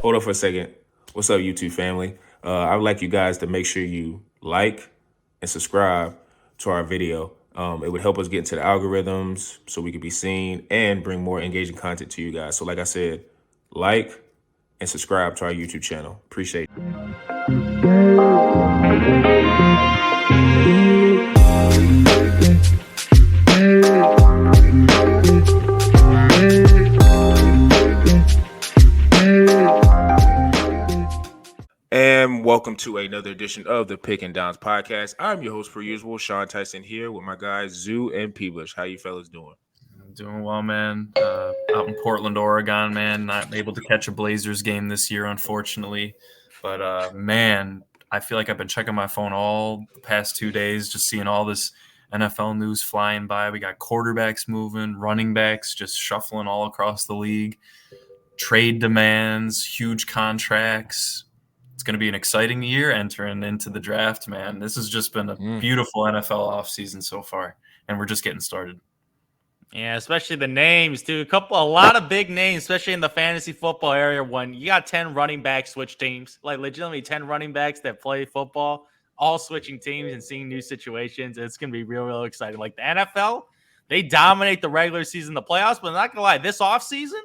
Hold on for a second. What's up, YouTube family? I would like you guys to make sure you like and subscribe to our video. It would help us get into the algorithms so we could be seen and bring more engaging content to you guys. So, like I said, like and subscribe to our YouTube channel. Appreciate it. And welcome to another edition of the Pick and Downs podcast. I'm your host, per usual, Sean Tyson, here with my guys Zoo and Peebush. How you fellas doing? Doing well, man. Out in Portland, Oregon, man. Not able to catch a Blazers game this year, unfortunately. But, man, I feel like I've been checking my phone all the past 2 days, just seeing all this NFL news flying by. We got quarterbacks moving, running backs just shuffling all across the league, trade demands, huge contracts. It's going to be an exciting year entering into the draft, man. This has just been a beautiful NFL offseason so far, and we're just getting started. Yeah, especially the names, too. A lot of big names, especially in the fantasy football area. When you got 10 running back switch teams, like legitimately 10 running backs that play football, all switching teams and seeing new situations, it's going to be real exciting. Like the NFL, they dominate the regular season, the playoffs, but I'm not going to lie, this offseason,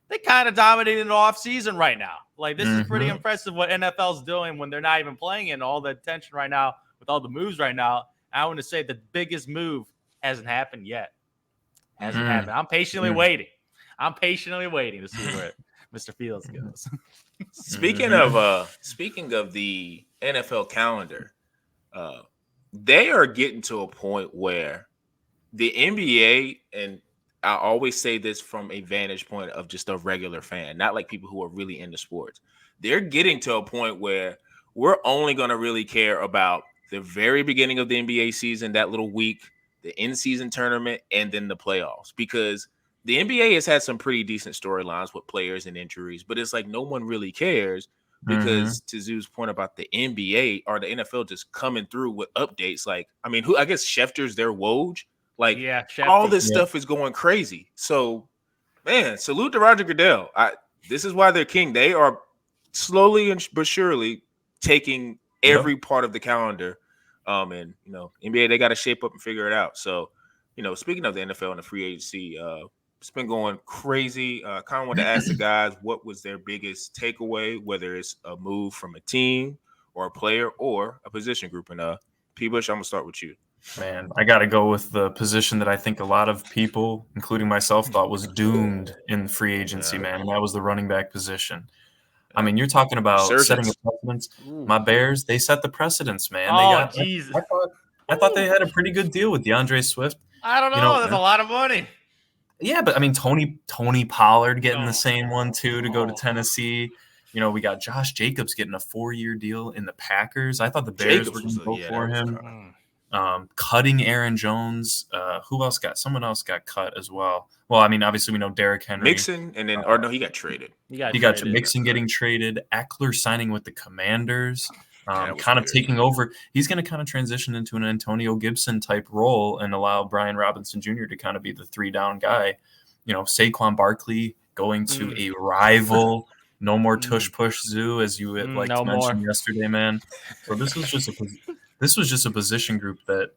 they kind of dominated the offseason right now. Like this is pretty impressive what NFL's doing when they're not even playing in all the attention right now with all the moves right now. I want to say the biggest move hasn't happened yet. Hasn't happened. I'm patiently waiting. I'm patiently waiting to see where Mr. Fields goes. Speaking of the NFL calendar, they are getting to a point where the NBA, and I always say this from a vantage point of just a regular fan, not like people who are really into sports. They're getting to a point where we're only going to really care about the very beginning of the NBA season, that little week, the in-season tournament, and then the playoffs. Because the NBA has had some pretty decent storylines with players and injuries, but it's like no one really cares because to Zoo's point about the NBA or the NFL just coming through with updates. Like, I mean, I guess Schefter's their Woj. Like, all this stuff is going crazy. So, man, salute to Roger Goodell. This is why they're king. They are slowly but surely taking every part of the calendar. And NBA, they got to shape up and figure it out. So, speaking of the NFL and the free agency, it's been going crazy. Kind of want to ask the guys what was their biggest takeaway, whether it's a move from a team or a player or a position group. And P-Bush, I'm gonna start with you. Man, I got to go with the position that I think a lot of people, including myself, thought was doomed in free agency, man, and that was the running back position. I mean, you're talking about setting a precedence. My Bears, they set the precedence, man. Jesus. I thought they had a pretty good deal with DeAndre Swift. I don't know. That's a lot of money. Yeah, but I mean, Tony Pollard getting the same one, too, to go to Tennessee. We got Josh Jacobs getting a 4-year deal in the Packers. I thought the Bears were going to go for him. Cutting Aaron Jones. Who else someone else got cut as well. Well, I mean, obviously we know Derrick Henry. Mixon, and then he got traded. He got Mixon getting traded. Eckler signing with the Commanders. Kind of taking over. He's going to kind of transition into an Antonio Gibson type role and allow Brian Robinson Jr. to kind of be the 3-down guy. Saquon Barkley going to a rival. No more tush push Zoo, as you would like to mention yesterday, man. So this was just a position group that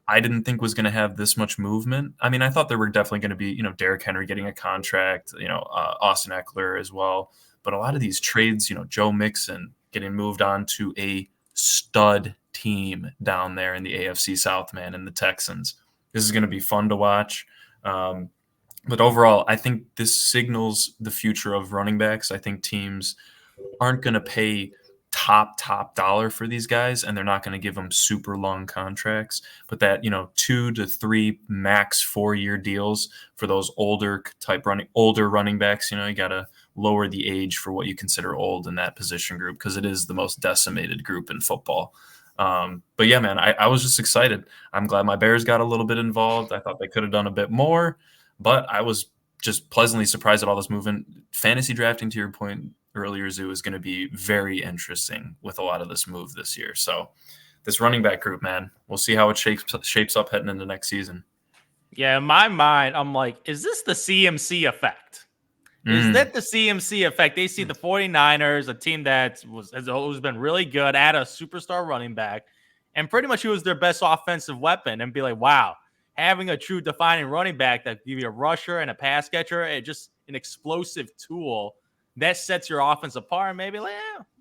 I didn't think was going to have this much movement. I mean, I thought there were definitely going to be, Derrick Henry getting a contract, Austin Eckler as well. But a lot of these trades, Joe Mixon getting moved on to a stud team down there in the AFC South, man, and the Texans. This is going to be fun to watch. But overall, I think this signals the future of running backs. I think teams aren't going to pay top dollar for these guys, and they're not going to give them super long contracts, but that 2 to 3 max 4-year deals for those older running backs. You got to lower the age for what you consider old in that position group, because it is the most decimated group in football. But yeah, man, I was just excited. I'm glad my Bears got a little bit involved. I thought they could have done a bit more, but I was just pleasantly surprised at all this movement. Fantasy drafting, to your point earlier, Zoo, is going to be very interesting with a lot of this move this year. So this running back group, man, we'll see how it shapes up heading into next season. Yeah, in my mind, I'm like, is this the CMC effect? Is that the CMC effect? They see the 49ers, a team that has always been really good, add a superstar running back, and pretty much he was their best offensive weapon, and be like, wow, having a true defining running back that give you a rusher and a pass catcher, and just an explosive tool that sets your offense apart. And maybe like,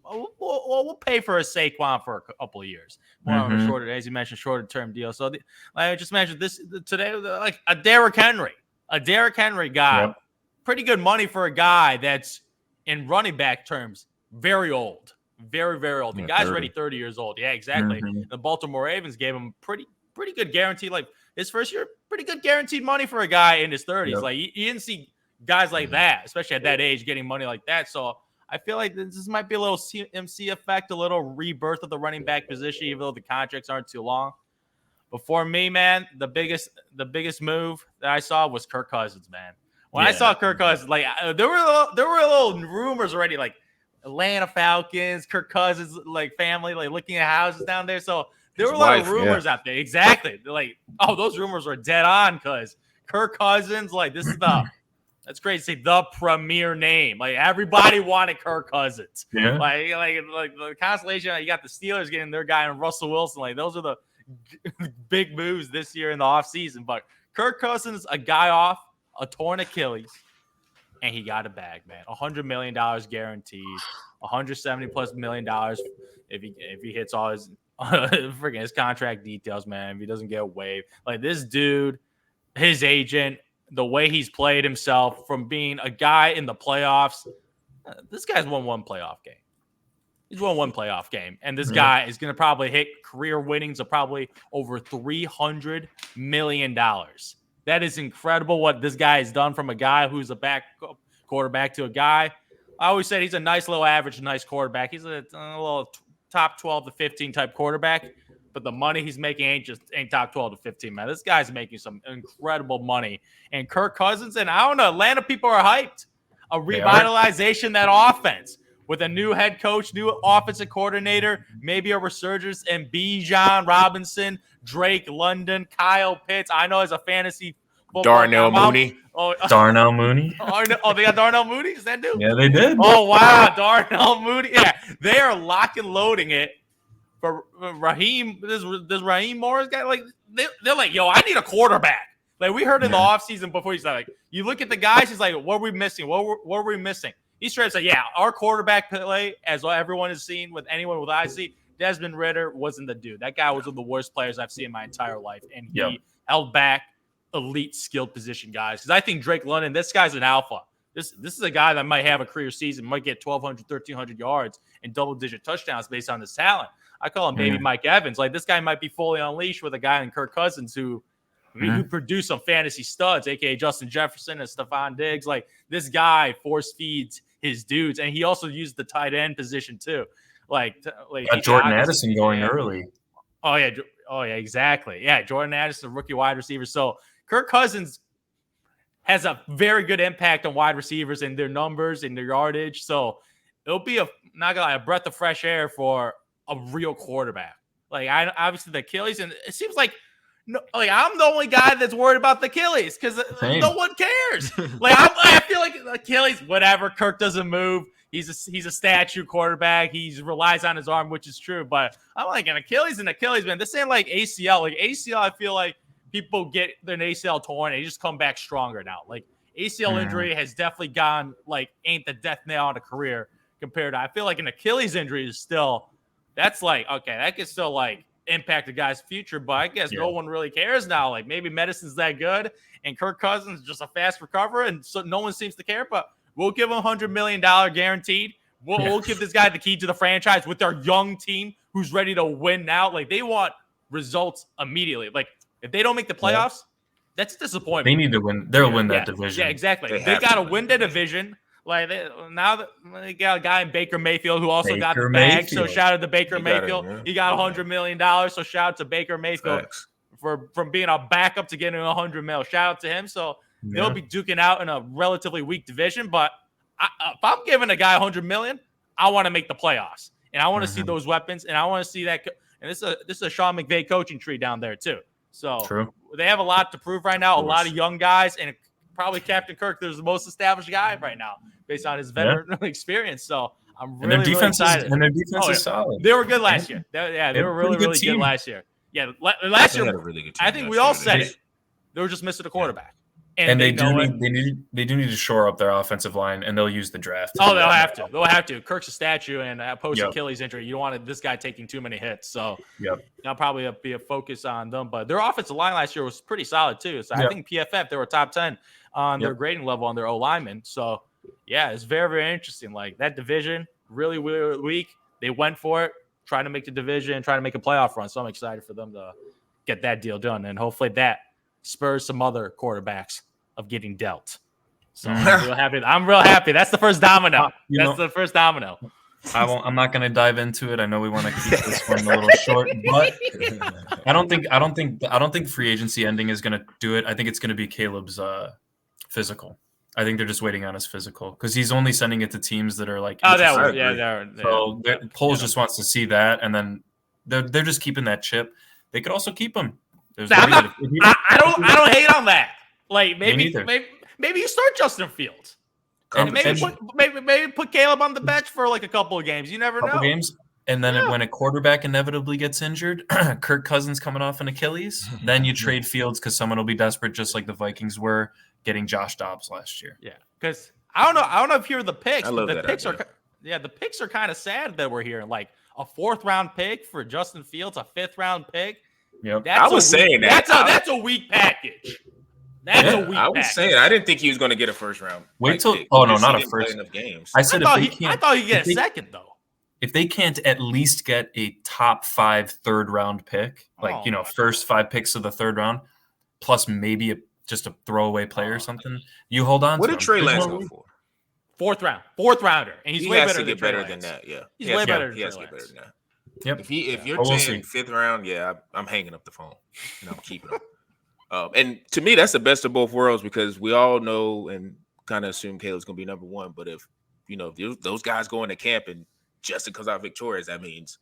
we'll pay for a Saquon for a couple of years, more on a shorter, as you mentioned, shorter term deal. So like I just mentioned this today, like a Derrick Henry guy. Yep. Pretty good money for a guy that's in running back terms very old, very, very old. The guy's 30. already 30 years old. Yeah, exactly. The Baltimore Ravens gave him pretty good guarantee. Like his first year, pretty good guaranteed money for a guy in his 30s. Yep. Like you didn't see guys like that, especially at that age, getting money like that. So I feel like this might be a little CMC effect, a little rebirth of the running back position, even though the contracts aren't too long. But for me, man, the biggest move that I saw was Kirk Cousins, man. When I saw Kirk Cousins, like there were little rumors already, like Atlanta Falcons, Kirk Cousins, like family, like looking at houses down there. So there were a lot of rumors out there. Exactly. They're like, oh, those rumors were dead on because Kirk Cousins, like this is that's crazy to say, the premier name. Like everybody wanted Kirk Cousins. Yeah. Like the constellation. You got the Steelers getting their guy and Russell Wilson. Like those are the big moves this year in the offseason. But Kirk Cousins, a guy off a torn Achilles, and he got a bag, man. $100 million guaranteed, $170+ million if he hits all his freaking his contract details, man. If he doesn't get waived, like this dude, his agent, the way he's played himself from being a guy in the playoffs, this guy's won one playoff game. He's won one playoff game, and this guy is going to probably hit career winnings of probably over $300 million. That is incredible what this guy has done from a guy who's a backup quarterback to a guy. I always said he's a nice little average, nice quarterback. He's a little top 12 to 15 type quarterback, but the money he's making ain't top 12 to 15, man. This guy's making some incredible money. And Kirk Cousins, and I don't know, Atlanta people are hyped. A revitalization that offense with a new head coach, new offensive coordinator, maybe a resurgence in Bijan Robinson, Drake London, Kyle Pitts. I know as a fantasy football Darnell Mooney. Darnell Mooney. Oh, they got Darnell Mooney? Is that dude? Yeah, they did. Oh, wow. Darnell Mooney. Yeah, they are lock and loading it for Raheem. This Raheem Morris guy, like, they're like, yo, I need a quarterback. Like, we heard in the offseason before he's like, you look at the guys, he's like, what are we missing? What were we missing? He's trying to say, yeah, our quarterback play, as everyone has seen with anyone with IC, Desmond Ridder wasn't the dude. That guy was one of the worst players I've seen in my entire life. And he held back elite skilled position guys. Because I think Drake London, this guy's an alpha. This is a guy that might have a career season, might get 1,200, 1,300 yards and double-digit touchdowns based on his talent. I call him baby Mike Evans. Like, this guy might be fully unleashed with a guy in Kirk Cousins who produced some fantasy studs, a.k.a. Justin Jefferson and Stephon Diggs. Like, this guy force feeds his dudes, and he also used the tight end position too. Like Jordan Addison going early. Oh yeah, exactly. Yeah, Jordan Addison, rookie wide receiver. So Kirk Cousins has a very good impact on wide receivers and their numbers and their yardage. So it'll be a breath of fresh air for a real quarterback. Like, obviously the Achilles, and it seems like. No, like I'm the only guy that's worried about the Achilles because no one cares. Like I feel like Achilles, whatever. Kirk doesn't move. He's a statue quarterback. He relies on his arm, which is true. But I'm like an Achilles, man. This ain't like ACL. Like ACL, I feel like people get their ACL torn and they just come back stronger now. Like ACL injury has definitely gone like ain't the death nail on a career compared to. I feel like an Achilles injury is still. That's like okay, that can still like. Impact a guy's future, but I guess no one really cares now. Like maybe medicine's that good, and Kirk Cousins is just a fast recoverer, and so no one seems to care. But we'll give him $100 million guaranteed. We'll give this guy the key to the franchise with our young team who's ready to win now. Like they want results immediately. Like if they don't make the playoffs, that's a disappointment. They need to win. They'll win that division. Yeah, exactly. They got to win the division. Like now that they got a guy in Baker Mayfield who also got the bag. So shout out to Baker Mayfield. He got $100 million. So shout out to Baker Mayfield from being a backup to getting $100 million. Shout out to him. So they'll be duking out in a relatively weak division. But if I'm giving a guy $100 million, I want to make the playoffs, and I want to see those weapons, and I want to see that. And this is a Sean McVay coaching tree down there too. So they have a lot to prove right now. A lot of young guys, and probably Captain Kirk. There's the most established guy right now based on his veteran experience. So I'm really excited. And their defense is solid. They were good last year. They were really good last year. Yeah, last year, really good I think we all said it. They were just missing a quarterback. And they do need to shore up their offensive line, and they'll use the draft. Oh, they'll have to. They'll have to. Kirk's a statue, and post Achilles injury, you don't want this guy taking too many hits. So that'll probably be a focus on them. But their offensive line last year was pretty solid too. So I think PFF, they were top 10 on their grading level on their O linemen. So yeah, it's very, very interesting. Like that division, really weak. They went for it, trying to make the division, trying to make a playoff run. So I'm excited for them to get that deal done, and hopefully that spurs some other quarterbacks of getting dealt. So I'm real happy. That's the first domino. The first domino. I'm not going to dive into it. I know we want to keep this one a little short, but I don't think free agency ending is going to do it. I think it's going to be Caleb's physical. I think they're just waiting on his physical because he's only sending it to teams that are like. So Poles just wants to see that, and then they're just keeping that chip. They could also keep him. I don't hate on that. Like maybe you start Justin Fields. And maybe put Caleb on the bench for like a couple of games. You never know. And then when a quarterback inevitably gets injured, Kirk Cousins coming off an Achilles, then you trade Fields because someone will be desperate, just like the Vikings were getting Josh Dobbs last year. Yeah, because I don't know if you're the picks. The picks are kind of sad that we're here. Like a 4th round pick for Justin Fields, a 5th round pick. Yep. That's a weak package. I was saying I didn't think he was going to get a 1st round. Wait till not a first. Enough games. I thought he'd get a 2nd though. If they can't at least get a top 5 3rd round pick, first 5 picks of the 3rd round, plus maybe just a throwaway player or something, you hold on. What did Trey Lance go for? 4th rounder, and he's way better than better than that. Yeah, he's way better. He has to get better than that. Yep. If you're saying 5th round, I'm hanging up the phone and I'm keeping him. And to me, that's the best of both worlds because we all know and kind of assume Caleb's going to be number 1. But if those guys go into camp and Justin comes out victorious, that means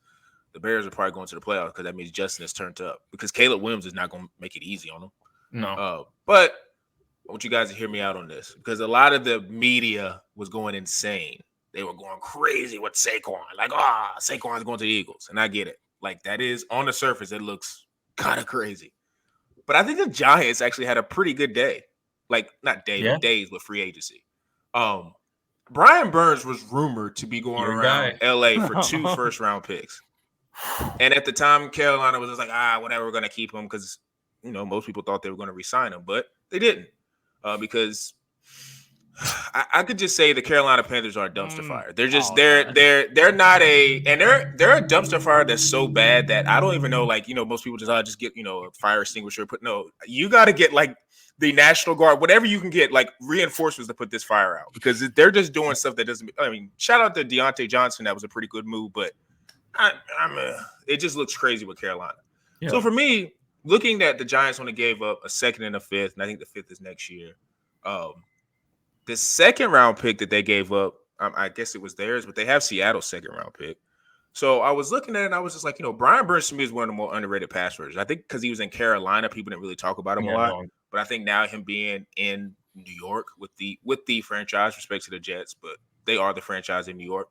the Bears are probably going to the playoffs because that means Justin is turned up because Caleb Williams is not going to make it easy on them. No. But I want you guys to hear me out on this because a lot of the media was going insane. They were going crazy with Saquon. Like, Saquon's going to the Eagles. And I get it. Like, that is, on the surface, it looks kind of crazy. But I think the Giants actually had a pretty good day. Like, not day, but days with free agency. Brian Burns was rumored to be going around L.A. for 2 first-round picks. And at the time, Carolina was just like, whatever, we're going to keep him because, most people thought they were going to re-sign him. But they didn't because I could just say the Carolina Panthers are a dumpster fire. They're just they're not they're a dumpster fire that's so bad that I don't even know. Like most people just get a fire extinguisher. But no, you got to get like the National Guard, whatever you can get, like reinforcements to put this fire out because they're just doing stuff that doesn't. I mean, shout out to Deontay Johnson, that was a pretty good move, but it just looks crazy with Carolina. Yeah. So for me, looking at the Giants only gave up a 2nd and a 5th, and I think the 5th is next year. The 2nd round pick that they gave up, I guess it was theirs, but they have Seattle's 2nd round pick. So I was looking at it and I was just like, Brian Burns to me is one of the more underrated pass rushers. I think because he was in Carolina, people didn't really talk about him a lot. But I think now him being in New York with the franchise, respect to the Jets, but they are the franchise in New York.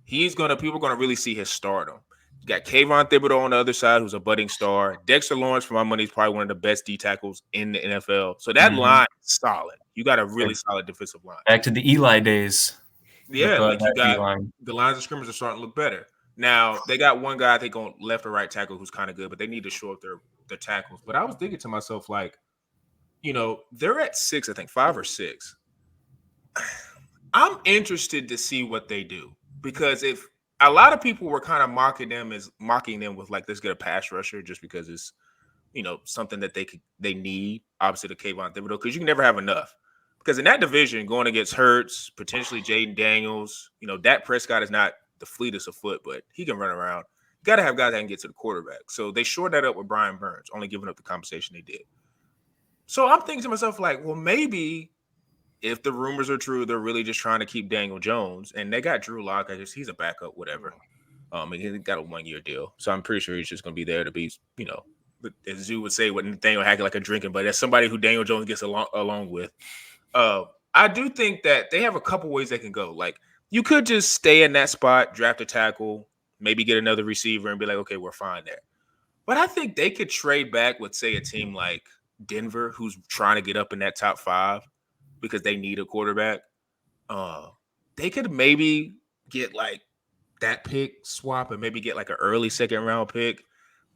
People are gonna really see his stardom. You got Kayvon Thibodeau on the other side, who's a budding star. Dexter Lawrence, for my money, is probably one of the best D tackles in the NFL. So that line is solid. You got a really solid defensive line. Back to the Eli days. Yeah, like you got the lines of scrimmage are starting to look better. Now they got one guy I think on left or right tackle who's kind of good, but they need to show up their tackles. But I was thinking to myself, like, they're at 6, I think 5 or 6. I'm interested to see what they do because if a lot of people were kind of mocking them with like, let's get a pass rusher just because it's, something that they need, obviously the Kayvon Thibodeau, because you can never have enough. Because in that division, going against Hurts, potentially Jaden Daniels, Dak Prescott is not the fleetest of foot, but he can run around. You got to have guys that can get to the quarterback. So they shored that up with Brian Burns, only giving up the compensation they did. So I'm thinking to myself, like, well, maybe if the rumors are true, they're really just trying to keep Daniel Jones. And they got Drew Lock. He's a backup, whatever. And he got a 1-year deal. So I'm pretty sure he's just going to be there to be, as Zoo would say, what Nathaniel Hackett, like a drinking, but that's somebody who Daniel Jones gets along with. I do think that they have a couple ways they can go. Like, you could just stay in that spot, draft a tackle, maybe get another receiver and be like, okay, we're fine there. But I think they could trade back with, say, a team like Denver, who's trying to get up in that top 5 because they need a quarterback. They could maybe get like that pick swap and maybe get like an early second round pick.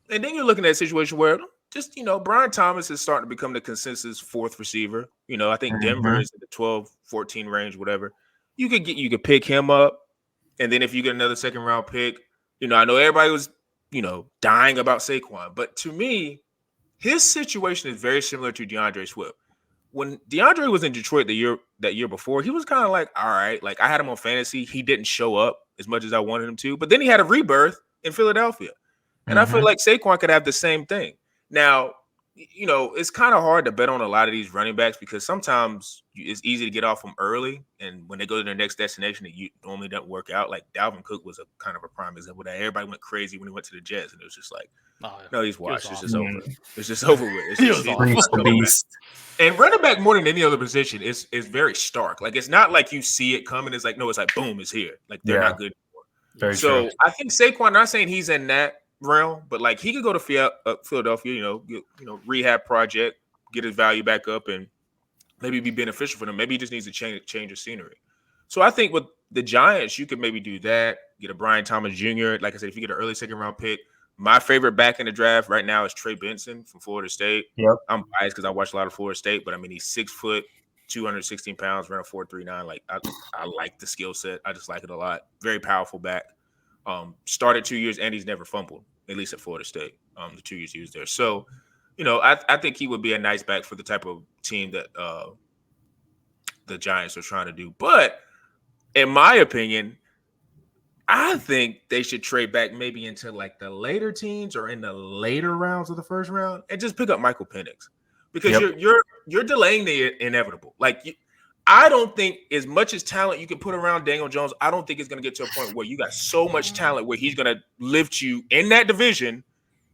And then you're looking at a situation where just, Brian Thomas is starting to become the consensus 4th receiver. I think Denver is in the 12, 14 range, whatever. You could pick him up. And then if you get another second round pick, I know everybody was, dying about Saquon. But to me, his situation is very similar to DeAndre Swift. When DeAndre was in Detroit that year before, he was kind of like, all right, like I had him on fantasy. He didn't show up as much as I wanted him to. But then he had a rebirth in Philadelphia. And I feel like Saquon could have the same thing. Now, it's kind of hard to bet on a lot of these running backs because sometimes it's easy to get off them early. And when they go to their next destination, it normally doesn't work out. Like Dalvin Cook was a kind of a prime example that everybody went crazy when he went to the Jets. And it was just like, no, he's washed. It's just over. It's just over with. And running back more than any other position is very stark. Like, it's not like you see it coming. It's like, no, it's like, boom, it's here. Like, they're not good anymore. So I think Saquon, not saying he's in that realm, but like he could go to Philadelphia, rehab project, get his value back up, and maybe be beneficial for them. Maybe he just needs to change of scenery. So I think with the Giants, you could maybe do that. Get a Brian Thomas Jr. Like I said, if you get an early second round pick, my favorite back in the draft right now is Trey Benson from Florida State. Yep. I'm biased because I watched a lot of Florida State, but I mean, he's 6 foot, 216 pounds, ran a 4.39. Like I like the skill set. I just like it a lot. Very powerful back. Started 2 years and he's never fumbled, at least at Florida State, the 2 years he was there. So, I think he would be a nice back for the type of team that the Giants are trying to do. But in my opinion, I think they should trade back maybe into like the later teens or in the later rounds of the first round and just pick up Michael Penix because you're delaying the inevitable. Like, I don't think as much as talent you can put around Daniel Jones, I don't think it's going to get to a point where you got so much talent where he's going to lift you in that division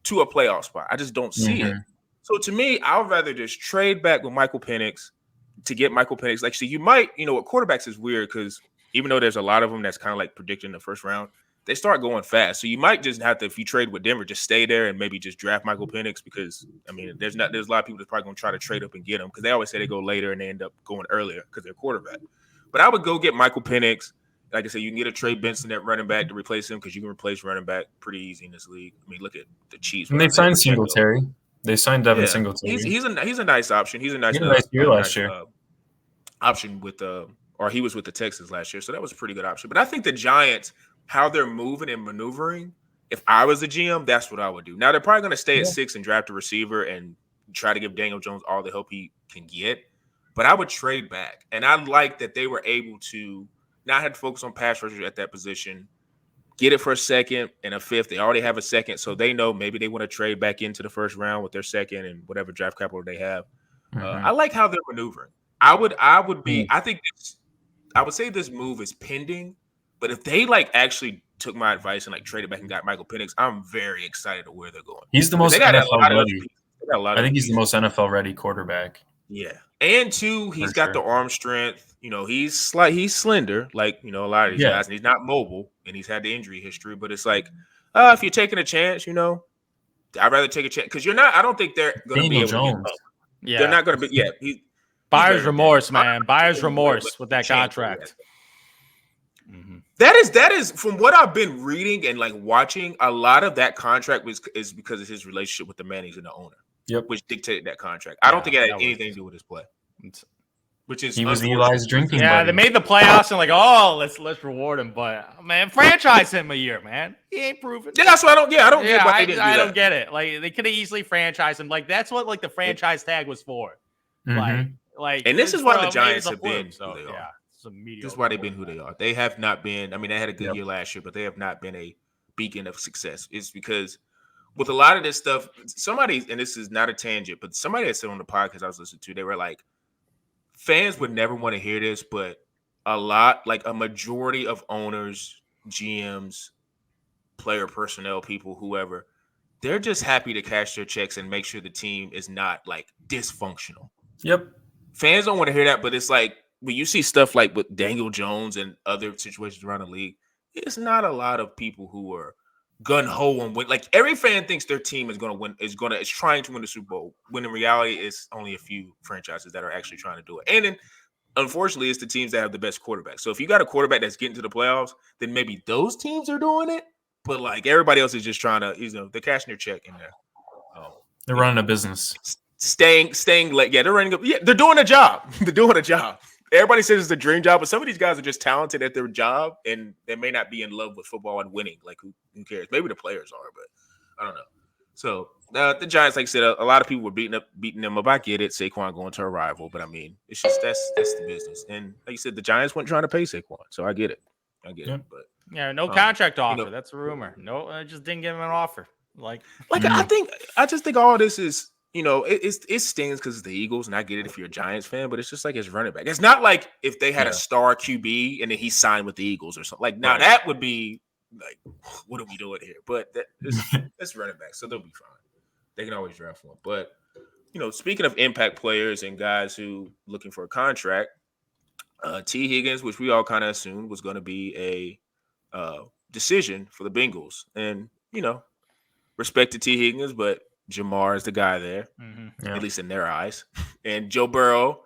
to a playoff spot. I just don't see it. So to me, I would rather just trade back with Michael Penix to get Michael Penix. Like, see, you might, with quarterbacks is weird because even though there's a lot of them that's kind of like predicting the first round, they start going fast. So you might just have to, if you trade with Denver, just stay there and maybe just draft Michael Penix because, I mean, there's a lot of people that's probably going to try to trade up and get him because they always say they go later and they end up going earlier because they're quarterback. But I would go get Michael Penix. Like I said, you can get a Trey Benson at running back to replace him because you can replace running back pretty easy in this league. I mean, look at the Chiefs. And they signed Singletary. They signed Devin Singletary. He's a nice option. He's a nice year last year. Option with or he was with the Texans last year, so that was a pretty good option. But I think the Giants, how they're moving and maneuvering, if I was a GM, that's what I would do. Now they're probably going to stay at 6 and draft a receiver and try to give Daniel Jones all the help he can get. But I would trade back, and I like that they were able to not have to focus on pass rushers at that position. Get it for a second and a fifth. They already have a second, so they know maybe they want to trade back into the first round with their second and whatever draft capital they have. I like how they're maneuvering. I would say this move is pending, but if they actually took my advice and traded back and got Michael Penix, I'm very excited to where they're going. He's the most NFL ready. I think he's the most NFL ready quarterback. Yeah, and two, he's got the arm strength. He's slender, a lot of these guys, and he's not mobile, and he's had the injury history. But it's if you're taking a chance, I'd rather take a chance because you're not. I don't think they're going to be able to get up. Yeah, they're not going to be. Yeah, buyer's remorse, man. Buyer's remorse with that contract. Mm-hmm. That is from what I've been reading and watching. A lot of that contract is because of his relationship with the Mannings and the owner. Yep, which dictated that contract. I don't think it had anything to do with his play. Which is he was Eli's drinking. Yeah, buddy. They made the playoffs and let's reward him, but man, franchise him a year, man. He ain't proven. Yeah, that's what I don't get. I don't get why they didn't do that. I don't get it. They could have easily franchised him. That's what the franchise tag was for. Mm-hmm. And this is why the Giants have been who they are. This is why they've been who they are. They have not been. I mean, they had a good year last year, but they have not been a beacon of success. It's because with a lot of this stuff, somebody, and this is not a tangent, but somebody that said on the podcast I was listening to, they were like, fans would never want to hear this, but a majority of owners, GMs, player personnel, people, whoever, they're just happy to cash their checks and make sure the team is not dysfunctional. Yep. fans don't want to hear that, but it's like when you see stuff like with Daniel Jones and other situations around the league, it's not a lot of people who are gun ho and win. Like every fan thinks their team is going to win, is trying to win the Super Bowl. When in reality, it's only a few franchises that are actually trying to do it. And then, unfortunately, it's the teams that have the best quarterback. So if you got a quarterback that's getting to the playoffs, then maybe those teams are doing it. But like everybody else is just trying to, they're cashing their check in there. They're running a business. Staying like they're running. Yeah, they're doing a job. They're doing a job. Everybody says it's a dream job, but some of these guys are just talented at their job, and they may not be in love with football and winning. Like who cares? Maybe the players are, but I don't know. So the Giants, like I said, a lot of people were beating them up. I get it. Saquon going to a rival, but I mean, it's just that's the business. And like you said, the Giants weren't trying to pay Saquon, so I get it. It. But yeah, no contract offer. That's a rumor. No, I just didn't give him an offer. I just think all this is, it stings because it's the Eagles, and I get it if you're a Giants fan, but it's just like his running back. It's not like if they had a star QB and then he signed with the Eagles or something. Like now that would be like, what are we doing here? But that's running back, so they'll be fine. They can always draft one. But speaking of impact players and guys who looking for a contract, T. Higgins, which we all kind of assumed was going to be a decision for the Bengals, and respect to T. Higgins, but Jamar is the guy there, at least in their eyes. And Joe Burrow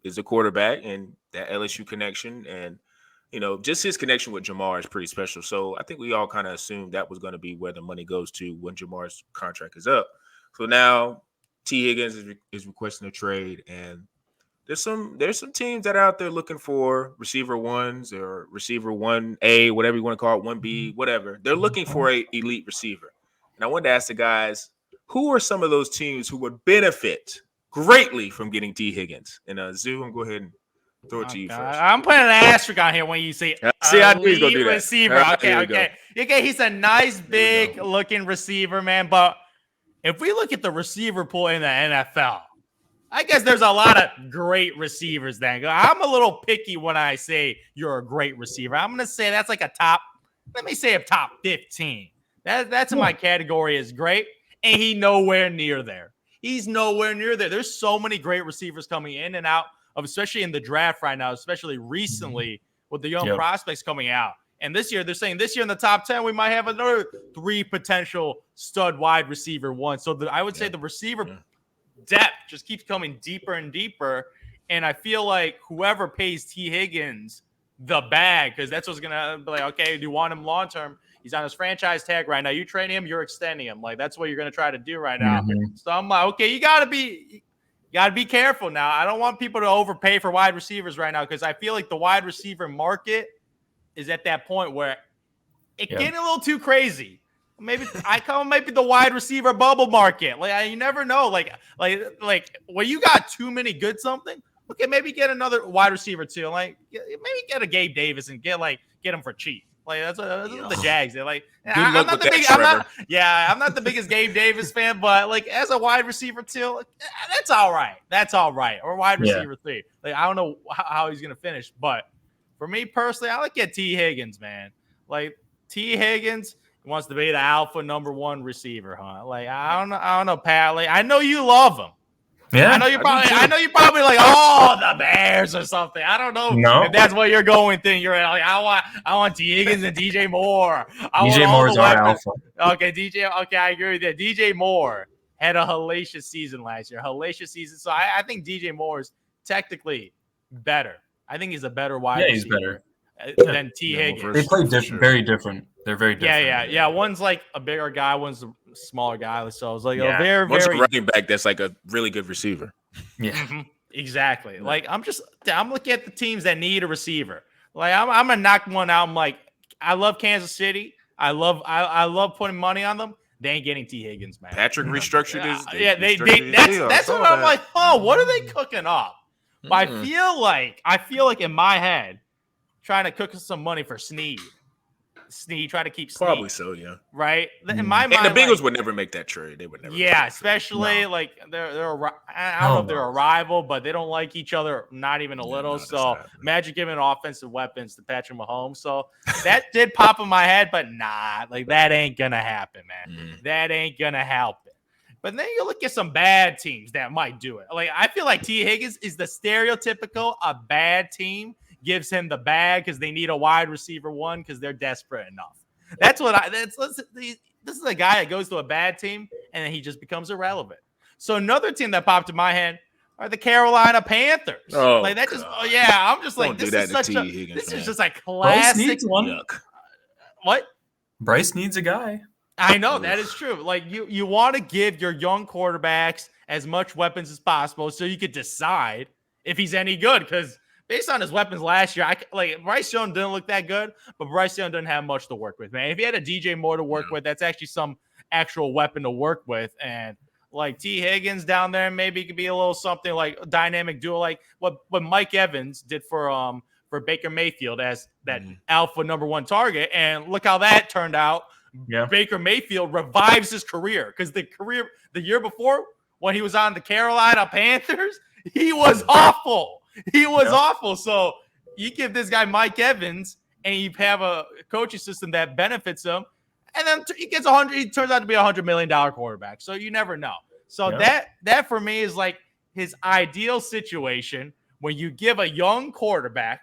is a quarterback, and that LSU connection, and just his connection with Jamar is pretty special. So I think we all kind of assumed that was going to be where the money goes to when Jamar's contract is up. So now T. Higgins is requesting a trade, and there's some teams that are out there looking for receiver ones or receiver 1A, whatever you want to call it, 1B, whatever. They're looking for a elite receiver. And I wanted to ask the guys, who are some of those teams who would benefit greatly from getting T. Higgins? And Zoo, I'm going to go ahead and throw it to you first. I'm putting an asterisk on here when you say I knew he's going to do that. Receiver. Okay. He's a nice, big-looking receiver, man. But if we look at the receiver pool in the NFL, I guess there's a lot of great receivers then. I'm a little picky when I say you're a great receiver. I'm going to say that's like a top 15. That's in my category is great, and he's nowhere near there. He's nowhere near there. There's so many great receivers coming in and out of, especially in the draft right now, especially recently with the young prospects coming out. And this year, they're saying this year in the top 10, we might have another 3 potential stud wide receiver ones. So I would say the receiver depth just keeps coming deeper and deeper. And I feel like whoever pays T. Higgins the bag, because that's what's going to be like, okay, do you want him long term? He's on his franchise tag right now. You trade him, you're extending him. Like that's what you're going to try to do right now. So I'm like, okay, you got to be careful now. I don't want people to overpay for wide receivers right now because I feel like the wide receiver market is at that point where it's getting a little too crazy. Maybe the wide receiver bubble market. Like you never know. Like when you got too many good something, okay, maybe get another wide receiver too. Like maybe get a Gabe Davis and get him for cheap. Like that's what the Jags. They're like, I'm not the biggest Gabe Davis fan, but like as a wide receiver too, like, that's all right. That's all right. Or wide receiver 3. Like I don't know how he's gonna finish, but for me personally, I like get T. Higgins, man. Like T. Higgins wants to be the alpha number 1 receiver, huh? Like I don't know, Pat. Like I know you love him. Yeah, I know you're probably like, the Bears or something. I don't know if that's what you're going through. You're like, I want T. Higgins and DJ Moore. DJ Moore's our alpha. Okay, I agree with that. DJ Moore had a hellacious season last year. So I think DJ Moore is technically better. I think he's a better wide receiver. He's better than T. Higgins. They play very different. They're very different. Yeah. One's like a bigger guy, one's a smaller guy. So it's like one's a running back that's like a really good receiver. Yeah, exactly. Yeah. Like I'm looking at the teams that need a receiver. Like I'm gonna knock one out. I'm like, I love Kansas City. I love putting money on them. They ain't getting T. Higgins, man. Patrick restructured his. That's what I'm like. What are they cooking up? But I feel like in my head, trying to cook some money for Snead. Try to keep Snead. Probably so, yeah. Right? In my mind, and the Bengals would never make that trade. They would never. Yeah, especially like I don't know if they're a rival, but they don't like each other, not even a little. So imagine giving offensive weapons to Patrick Mahomes. So that did pop in my head, but like that ain't gonna happen, man. That ain't gonna happen. But then you look at some bad teams that might do it. Like, I feel like T. Higgins is the stereotypical a bad team gives him the bag because they need a wide receiver one because they're desperate enough. That's what this is a guy that goes to a bad team and then he just becomes irrelevant. So another team that popped in my head are the Carolina Panthers. Oh, like that God. just yeah, I'm just Don't like do this is that to such T. a Higgins, this man. is just a Bryce classic. needs one. Yuck. What? Bryce needs a guy. I know that is true. Like you want to give your young quarterbacks as much weapons as possible so you could decide if he's any good. Because based on his weapons last year, Bryce Young didn't look that good, but Bryce Young didn't have much to work with, man. If he had a DJ Moore to work with, that's actually some actual weapon to work with. And like T. Higgins down there, maybe it could be a little something like a dynamic duo, like what Mike Evans did for Baker Mayfield as that alpha number one target. And look how that turned out. Yeah. Baker Mayfield revives his career because the year before when he was on the Carolina Panthers, he was awful. He was awful. So you give this guy Mike Evans and you have a coaching system that benefits him, and then he gets 100. He turns out to be $100 million quarterback. So you never know. So that for me is like his ideal situation when you give a young quarterback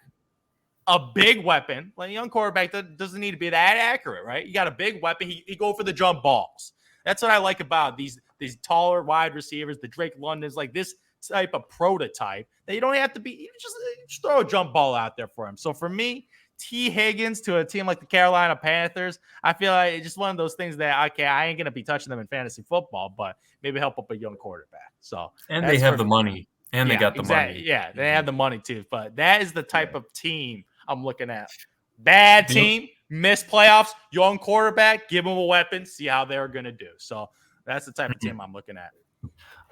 a big weapon. Like a young quarterback that doesn't need to be that accurate, right? You got a big weapon. He go for the jump balls. That's what I like about these taller wide receivers, the Drake Londons, like this type of prototype that you don't have to be. You just throw a jump ball out there for him. So for me, T. Higgins to a team like the Carolina Panthers, I feel like it's just one of those things that, okay, I ain't going to be touching them in fantasy football, but maybe help up a young quarterback. So and they have the money. And they got the money. Yeah, they have the money too. But that is the type of team I'm looking at. Bad team, miss playoffs, young quarterback, give them a weapon, see how they're going to do. So that's the type of team I'm looking at.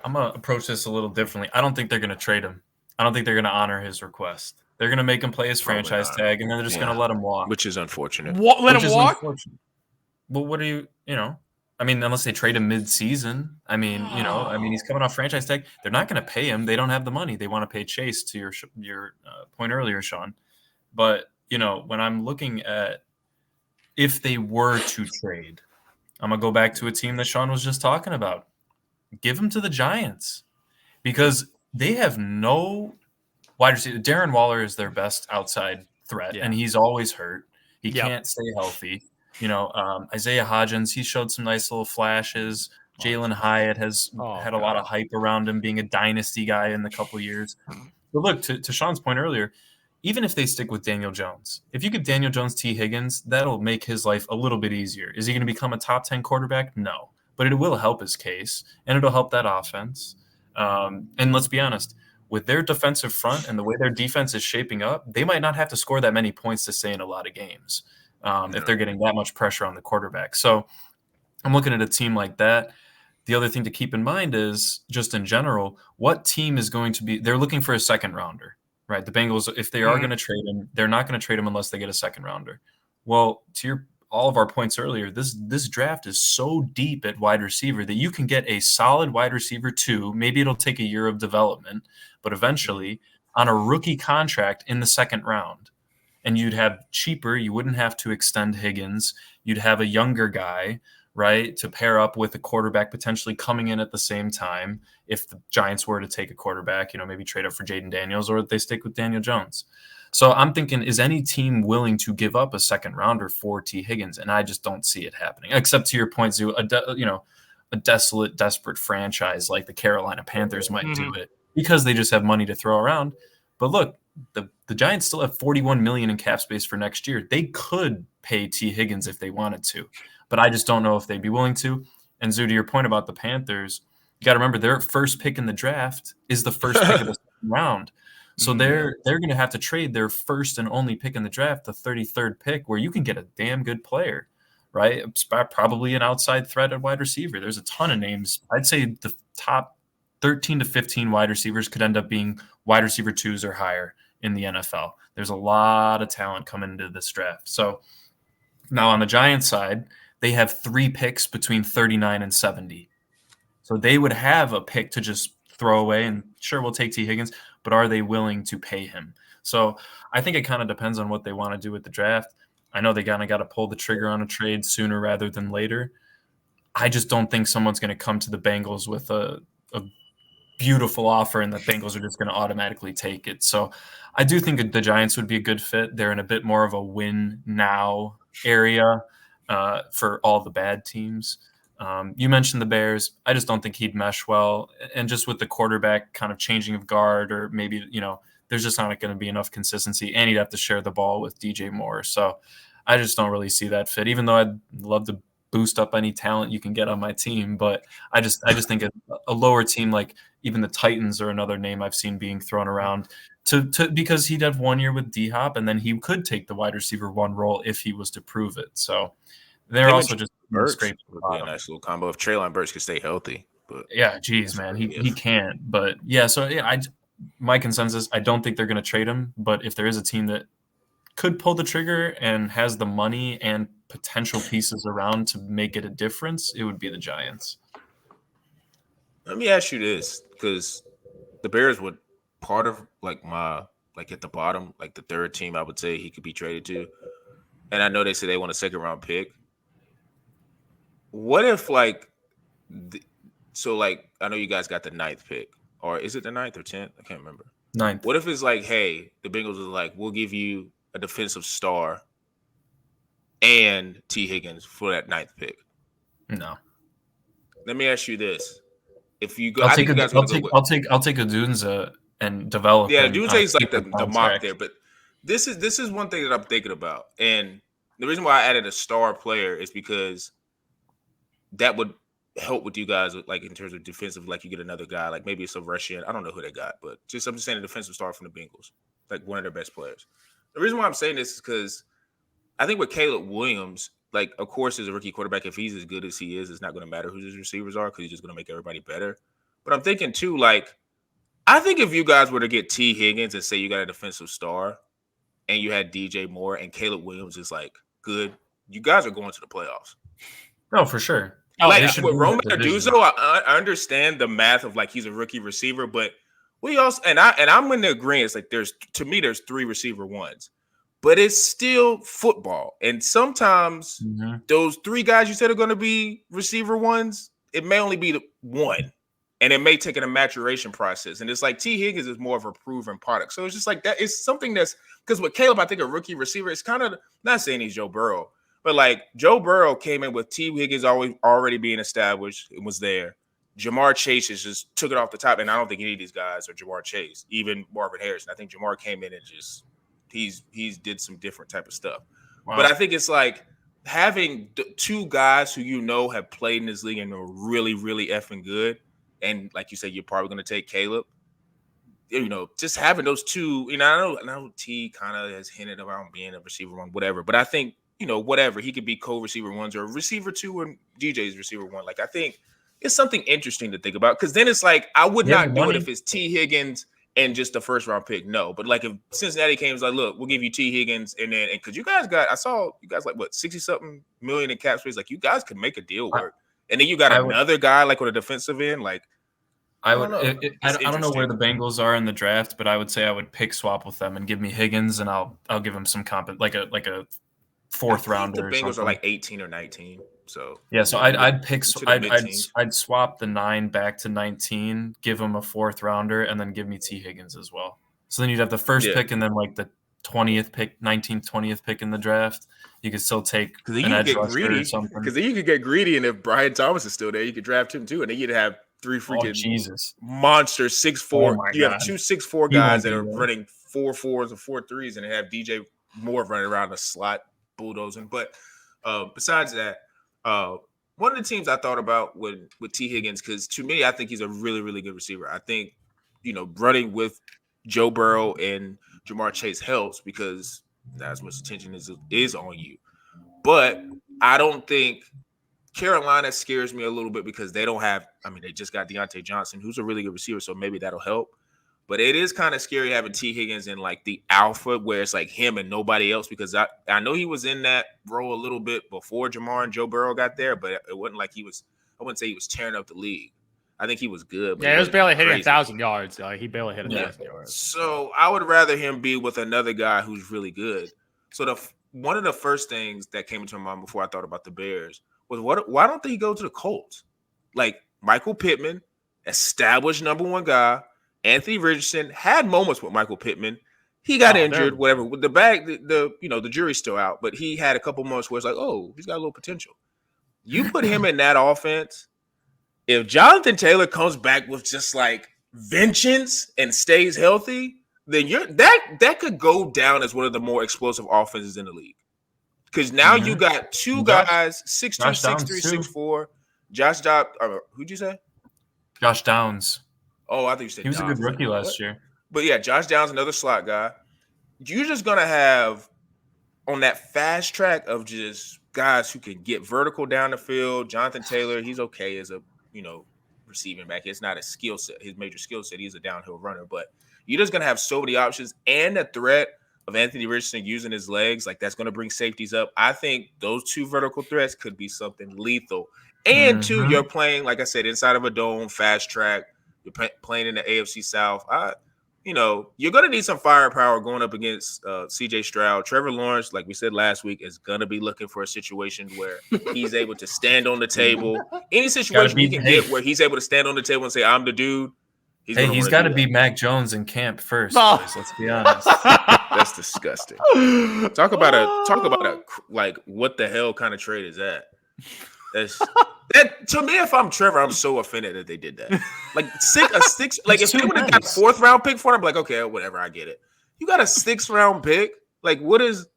I'm going to approach this a little differently. I don't think they're going to trade him. I don't think they're going to honor his request. They're going to make him play his franchise tag, and then they're just going to let him walk. Which is unfortunate. Let him walk? Well, what do you I mean, unless they trade him mid-season. I mean, he's coming off franchise tag. They're not going to pay him. They don't have the money. They want to pay Chase, to your point earlier, Sean. But, when I'm looking at if they were to trade, I'm going to go back to a team that Sean was just talking about. Give him to the Giants because they have no wide receiver. Darren Waller is their best outside threat, and he's always hurt. He can't stay healthy. Isaiah Hodgins, he showed some nice little flashes. Jalen Hyatt has had a lot of hype around him being a dynasty guy in the couple years. But look, to Sean's point earlier, even if they stick with Daniel Jones, if you give Daniel Jones T. Higgins, that'll make his life a little bit easier. Is he going to become a top 10 quarterback? No. But it will help his case, and it'll help that offense. And let's be honest, with their defensive front and the way their defense is shaping up, they might not have to score that many points to stay in a lot of games if they're getting that much pressure on the quarterback. So I'm looking at a team like that. The other thing to keep in mind is just in general, what team is going to be – they're looking for a second rounder, right? The Bengals, if they are going to trade him, they're not going to trade him unless they get a second rounder. Well, to all of our points earlier, this draft is so deep at wide receiver that you can get a solid wide receiver too. Maybe it'll take a year of development, but eventually on a rookie contract in the second round. And you'd have cheaper, you wouldn't have to extend Higgins. You'd have a younger guy, right, to pair up with a quarterback potentially coming in at the same time. If the Giants were to take a quarterback, maybe trade up for Jaden Daniels, or they stick with Daniel Jones. So I'm thinking, is any team willing to give up a second rounder for T. Higgins? And I just don't see it happening, except to your point, Zoo, a desolate, desperate franchise like the Carolina Panthers might do it because they just have money to throw around. But look, the Giants still have $41 million in cap space for next year. They could pay T. Higgins if they wanted to, but I just don't know if they'd be willing to. And Zoo, to your point about the Panthers, you got to remember their first pick in the draft is the first pick of the second round. So they're going to have to trade their first and only pick in the draft, the 33rd pick, where you can get a damn good player, right? Probably an outside threat at wide receiver. There's a ton of names. I'd say the top 13 to 15 wide receivers could end up being wide receiver 2s or higher in the NFL. There's a lot of talent coming into this draft. So now on the Giants side, they have 3 picks between 39 and 70. So they would have a pick to just throw away, and sure, we'll take T. Higgins, but are they willing to pay him? So I think it kind of depends on what they want to do with the draft. I know they kind of got to pull the trigger on a trade sooner rather than later. I just don't think someone's going to come to the Bengals with a beautiful offer and the Bengals are just going to automatically take it. So I do think the Giants would be a good fit. They're in a bit more of a win now area for all the bad teams. You mentioned the Bears. I just don't think he'd mesh well. And just with the quarterback kind of changing of guard, or maybe, there's just not going to be enough consistency, and he'd have to share the ball with DJ Moore. So I just don't really see that fit, even though I'd love to boost up any talent you can get on my team. But I just think a lower team, like even the Titans are another name I've seen being thrown around because he'd have 1 year with D-Hop, and then he could take the wide receiver 1 role if he was to prove it. So they're also just Burks would be a nice little combo if Treylon Burks could stay healthy. But yeah, geez, man, he can't. But yeah, so yeah, my consensus, I don't think they're going to trade him. But if there is a team that could pull the trigger and has the money and potential pieces around to make it a difference, it would be the Giants. Let me ask you this, because the Bears would part of at the bottom, like the third team, I would say he could be traded to. And I know they say they want a second round pick. What if I know you guys got the 9th pick, or is it the 9th or 10th? I can't remember. 9th. What if it's like, hey, the Bengals are like, we'll give you a defensive star and T. Higgins for that 9th pick? No. Let me ask you this: if you go, I'll take Odunze and develop. Yeah, Odunze is like the mock there, but this is one thing that I'm thinking about, and the reason why I added a star player is because that would help with you guys, like in terms of defensive. Like you get another guy, like maybe it's a Russian. I don't know who they got, but I'm just saying a defensive star from the Bengals, like one of their best players. The reason why I'm saying this is because I think with Caleb Williams, like, of course, as a rookie quarterback, if he's as good as he is, it's not going to matter who his receivers are because he's just going to make everybody better. But I'm thinking, too, like, I think if you guys were to get T. Higgins and say you got a defensive star and you had DJ Moore and Caleb Williams is, like, good, you guys are going to the playoffs. No, for sure. Like, with Rome Odunze, I understand the math of, like, he's a rookie receiver, but we also – and I'm in the agreement. Like, there's 3 receiver ones. But it's still football. And sometimes those 3 guys you said are going to be receiver ones, it may only be the 1. And it may take a maturation process. And it's like T. Higgins is more of a proven product. So it's just like that. It's something that's – because with Caleb, I think a rookie receiver, it's kind of – not saying he's Joe Burrow. But like Joe Burrow came in with T. Higgins already being established. It was there. Jamar Chase just took it off the top. And I don't think any of these guys are Jamar Chase, even Marvin Harrison. I think Jamar came in and just – He's did some different type of stuff. Wow. But I think it's like having 2 guys who have played in this league and are really, really effing good. And like you said, you're probably going to take Caleb. Just having those 2, I know T kind of has hinted about being a receiver 1, whatever. But I think, whatever. He could be co-receiver 1s or receiver 2 and DJ's receiver 1. Like, I think it's something interesting to think about. Because then it's like, I would not do it if it's T. Higgins and just the first round pick, no. But like if Cincinnati came, was like, look, we'll give you T. Higgins, and because you guys I saw you guys like what, 60-something million in cap space, like you guys could make a deal work, and then you got another guy like on a defensive end, like I don't know where the Bengals are in the draft, but I would say I would pick swap with them and give me Higgins, and I'll give him some like a 4th rounder. The Bengals are like 18 or 19. So yeah, so I'd swap the 9 back to 19, give him a 4th rounder, and then give me T. Higgins as well. So then you'd have the first pick and then like the 20th pick, 19th, 20th pick in the draft. You could still take an edge rusher or something. Because then you could get greedy, and if Brian Thomas is still there, you could draft him too, and then you'd have 3 freaking monster 6'4". You have 2 6'4" guys that are running 4 4s and 4 3s, and they have DJ Moore running around the slot bulldozing. But besides that. One of the teams I thought about with T. Higgins, because to me, I think he's a really, really good receiver. I think, running with Joe Burrow and Jamar Chase helps because not as much attention is on you. But I don't think Carolina scares me a little bit because they don't have – they just got Deontay Johnson, who's a really good receiver, so maybe that'll help. But it is kind of scary having T. Higgins in like the alpha where it's like him and nobody else, because I know he was in that role a little bit before Jamar and Joe Burrow got there, but it wasn't like I wouldn't say he was tearing up the league. I think he was good. But yeah, he was barely hitting 1,000 yards. He barely hit 1,000 yards. So I would rather him be with another guy who's really good. So one of the first things that came into my mind before I thought about the Bears was why don't they go to the Colts? Like Michael Pittman, established number one guy. Anthony Richardson had moments with Michael Pittman. He got injured, whatever. With the jury's still out, but he had a couple months where it's like, oh, he's got a little potential. You put him in that offense. If Jonathan Taylor comes back with just like vengeance and stays healthy, then that could go down as one of the more explosive offenses in the league. Because now you got two guys, 6'2", 6'3", 6'4". Josh Dobbs, who'd you say? Josh Downs. Oh, I think you said he was Downs. A good rookie last year. But yeah, Josh Downs, another slot guy. You're just gonna have on that fast track of just guys who can get vertical down the field. Jonathan Taylor, he's okay as a receiving back. It's not a skill set, his major skill set. He's a downhill runner, but you're just gonna have so many options and the threat of Anthony Richardson using his legs, like that's gonna bring safeties up. I think those two vertical threats could be something lethal. And two, you're playing, like I said, inside of a dome, fast track. You're playing in the AFC South. You're going to need some firepower going up against C.J. Stroud. Trevor Lawrence, like we said last week, is going to be looking for a situation where he's able to stand on the table. Any situation he can get where he's able to stand on the table and say, I'm the dude. He's got to be Mac Jones in camp first. Boys, let's be honest. That's disgusting. Talk about a like what the hell kind of trade is that? That to me, if I'm Trevor, I'm so offended that they did that. Like six, like if they would have got a 4th round pick for him, I'm like, okay, whatever, I get it. You got a 6th round pick? Like, what is?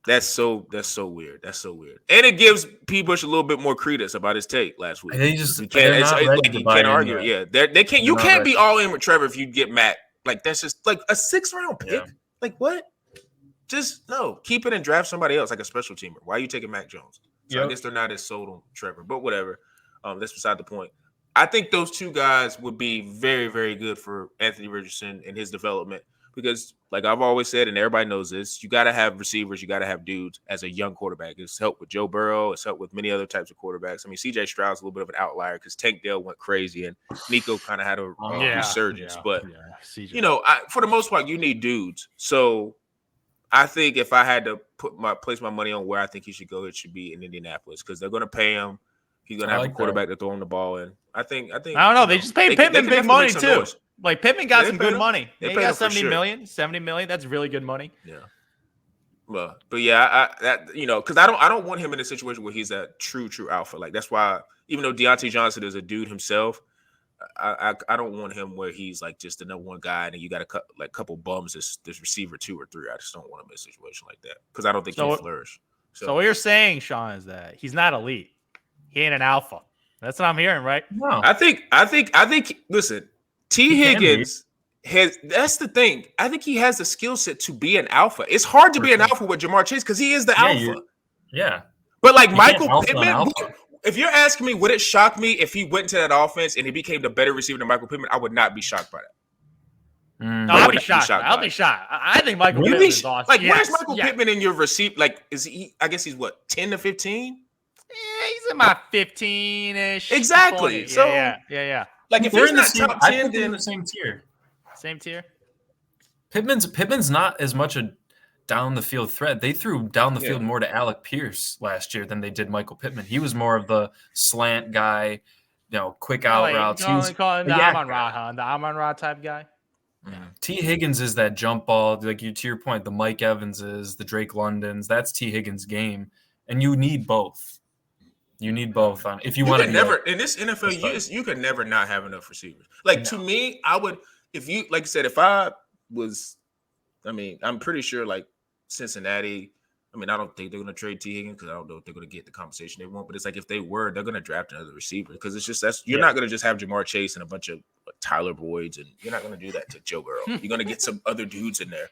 That's so weird. That's so weird. And it gives P. Bush a little bit more credence about his take last week. They just you can't argue. Yeah, they can't. You can't be all in with Trevor if you get Mac. Like that's just like a 6th round pick. Yeah. Like what? Just no. Keep it and draft somebody else, like a special teamer. Why are you taking Mac Jones? So I guess they're not as sold on Trevor, but whatever. That's beside the point. I think those two guys would be very, very good for Anthony Richardson and his development because, like I've always said, and everybody knows this, you got to have receivers, you got to have dudes as a young quarterback. It's helped with Joe Burrow. It's helped with many other types of quarterbacks. I mean, C.J. Stroud's a little bit of an outlier because Tank Dell went crazy and Nico kind of had a resurgence. But, for the most part, you need dudes. So, I think if I had to place my money on where I think he should go, it should be in Indianapolis because they're going to pay him. He's going to have a quarterback to throw him the ball in. I think. I don't know. They just paid Pittman big money too. Noise. Like Pittman got some good money. He got $70 million. That's really good money. Yeah. Well, but yeah, because I don't want him in a situation where he's a true alpha. Like that's why, even though Deontay Johnson is a dude himself, I don't want him where he's like just the number one guy and you got a couple bums this receiver 2 or 3. I just don't want him in a situation like that because I don't think he'll flourish. So what you're saying, Sean, is that he's not elite. He ain't an alpha. That's what I'm hearing, right? No. I think. Listen, T. Higgins has. That's the thing. I think he has the skill set to be an alpha. It's hard to be an alpha with Jamar Chase because he is the alpha. Yeah. But like Michael Pittman. If you're asking me, would it shock me if he went into that offense and he became the better receiver than Michael Pittman? I would not be shocked by that. No, I'll be shocked. I'll be shocked. I think Michael Pittman is awesome. Like, where's Michael Pittman in your receiver? Like, is he? I guess he's what, 10 to 15? Yeah, he's in my 15-ish. Exactly. 20. So yeah. Like, if he's not top 10, then in the same tier. Same tier. Pittman's not as much a down the field threat. They threw down the field more to Alec Pierce last year than they did Michael Pittman. He was more of the slant guy, quick out routes. He was calling the Amon-Ra, huh? The Amon-Ra type guy. Yeah. T. Higgins is that jump ball, like you to your point, the Mike Evanses, the Drake Londons. That's T. Higgins' game, and you need both. You need both on if you want to never in this NFL. You could never not have enough receivers. Like to me, I would if you like I said if I was. I mean, I'm pretty sure like. Cincinnati, I mean, I don't think they're going to trade T. Higgins because I don't know if they're going to get the compensation they want. But it's like if they were, they're going to draft another receiver because it's just you're not going to just have Jamar Chase and a bunch of Tyler Boyds, and you're not going to do that to Joe Burrow. You're going to get some other dudes in there.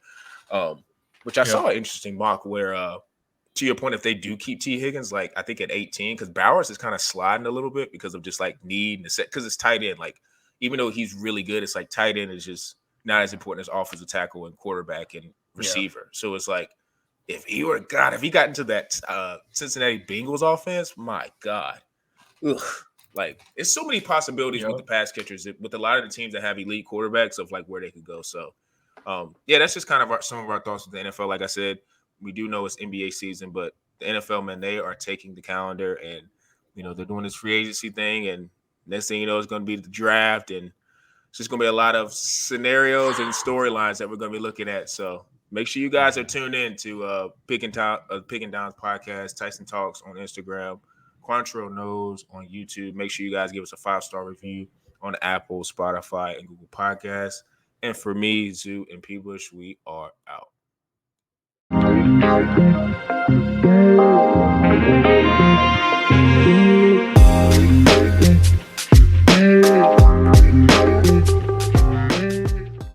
Which I saw an interesting mock where, to your point, if they do keep T. Higgins, like I think at 18, because Bowers is kind of sliding a little bit because of just like need and set because it's tight end. Like even though he's really good, it's like tight end is just not as important as offensive tackle and quarterback and receiver. So it's like if he got into that Cincinnati Bengals offense, my God. Ugh. Like it's so many possibilities with the pass catchers with a lot of the teams that have elite quarterbacks of like where they could go. So that's just kind of some of our thoughts with the NFL. Like I said, we do know it's NBA season, but the NFL, man, they are taking the calendar and, they're doing this free agency thing. And next thing you know, it's going to be the draft. And it's just going to be a lot of scenarios and storylines that we're going to be looking at. So make sure you guys are tuned in to Picking Downs podcast, Tyson Talks on Instagram, Quantrill Knows on YouTube. Make sure you guys give us a 5-star review on Apple, Spotify, and Google Podcasts. And for me, Zoo and P. Bush, we are out.